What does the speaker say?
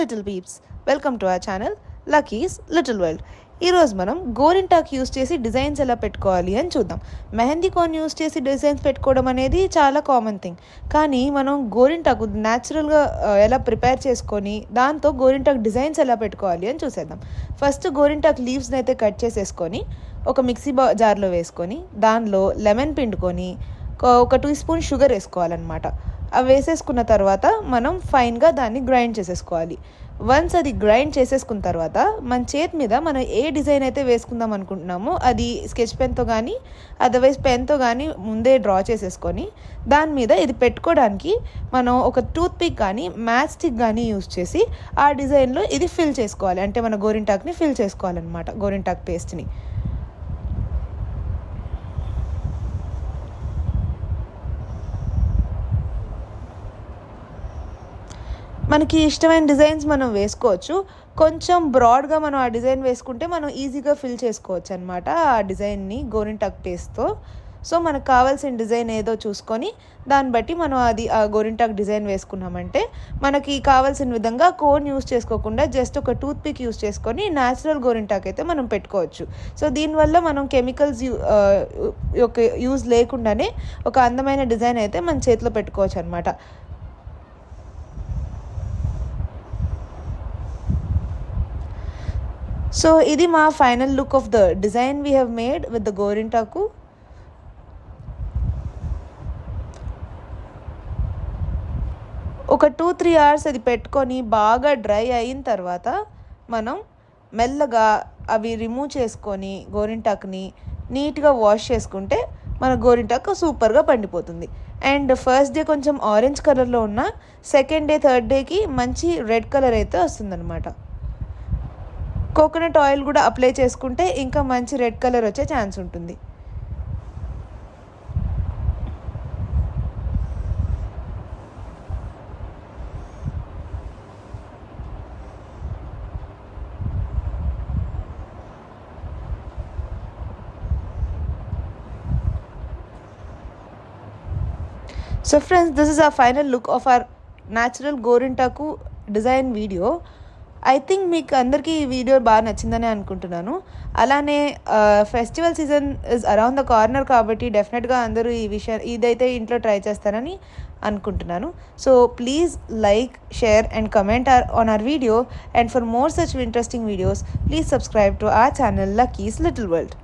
Little peeps, welcome to our channel Lucky's little world. ఈరోజు మనం గోరింటాక్ use చేసి designs ఎలా పెట్టుకోవాలి అని చూద్దాం. మెహందీ కోన్ యూస్ చేసి డిజైన్స్ పెట్టుకోవడం అనేది చాలా కామన్ థింగ్, కానీ మనం గోరింటాకు న్యాచురల్గా ఎలా ప్రిపేర్ చేసుకొని దాంతో గోరింటాక్ డిజైన్స్ ఎలా పెట్టుకోవాలి అని చూసేద్దాం. ఫస్ట్ గోరింటాక్ లీవ్స్ని అయితే కట్ చేసేసుకొని ఒక మిక్సీ జార్లో వేసుకొని దానిలో లెమన్ పిండుకొని ఒక 2 స్పూన్ షుగర్ వేసుకోవాలన్నమాట. అవి వేసేసుకున్న తర్వాత మనం ఫైన్గా దాన్ని గ్రైండ్ చేసేసుకోవాలి. వన్స్ అది గ్రైండ్ చేసేసుకున్న తర్వాత మన చేతి మీద మనం ఏ డిజైన్ అయితే వేసుకుందాం అనుకుంటున్నామో అది స్కెచ్ పెన్తో కానీ అదర్వైజ్ పెన్తో కానీ ముందే డ్రా చేసేసుకొని దాని మీద ఇది పెట్టుకోవడానికి మనం ఒక టూత్ పిక్ కానీ మ్యాచ్ స్టిక్ కానీ యూజ్ చేసి ఆ డిజైన్లో ఇది ఫిల్ చేసుకోవాలి. అంటే మన గోరింటాక్ని ఫిల్ చేసుకోవాలన్నమాట, గోరింటాక్ పేస్ట్ని. మనకి ఇష్టమైన డిజైన్స్ మనం వేసుకోవచ్చు. కొంచెం బ్రాడ్గా మనం ఆ డిజైన్ వేసుకుంటే మనం ఈజీగా ఫిల్ చేసుకోవచ్చు అనమాట ఆ డిజైన్ని గోరింటాక్ పేస్ట్తో. సో మనకు కావాల్సిన డిజైన్ ఏదో చూసుకొని దాన్ని బట్టి మనం ఆ గోరింటాక్ డిజైన్ వేసుకున్నామంటే మనకి కావాల్సిన విధంగా కోన్ యూస్ చేసుకోకుండా జస్ట్ ఒక టూత్ పిక్ యూస్ చేసుకొని న్యాచురల్ గోరింటాక్ అయితే మనం పెట్టుకోవచ్చు. సో దీనివల్ల మనం కెమికల్స్ యొక్క యూజ్ లేకుండానే ఒక అందమైన డిజైన్ అయితే మన చేతిలో పెట్టుకోవచ్చు అనమాట. సో ఇది మా final look of the design we have made with the గోరింటాకు. ఒక 2-3 అవర్స్ అది పెట్టుకొని బాగా డ్రై అయిన తర్వాత మనం మెల్లగా అవి రిమూవ్ చేసుకొని గోరింటాకుని నీట్గా వాష్ చేసుకుంటే మన గోరింటాకు సూపర్గా పండిపోతుంది. అండ్ ఫస్ట్ డే కొంచెం ఆరెంజ్ కలర్లో ఉన్న సెకండ్ డే థర్డ్ డేకి మంచి రెడ్ కలర్ అయితే వస్తుందన్నమాట. కోకోనట్ ఆయిల్ కూడా అప్లై చేసుకుంటే ఇంకా మంచి రెడ్ కలర్ వచ్చే ఛాన్స్ ఉంటుంది. So friends, this is our final look of our natural గోరింటాకు డిజైన్ వీడియో. ఐ థింక్ మీకు అందరికీ ఈ వీడియో బాగా నచ్చిందని అనుకుంటున్నాను. అలానే festival season is around the corner కాబట్టి డెఫినెట్గా అందరూ ఇదైతే ఇంట్లో ట్రై చేస్తారని అనుకుంటున్నాను. So please like, share and comment on hour video, and for more such interesting videos, please subscribe to our channel Lucky's Little World.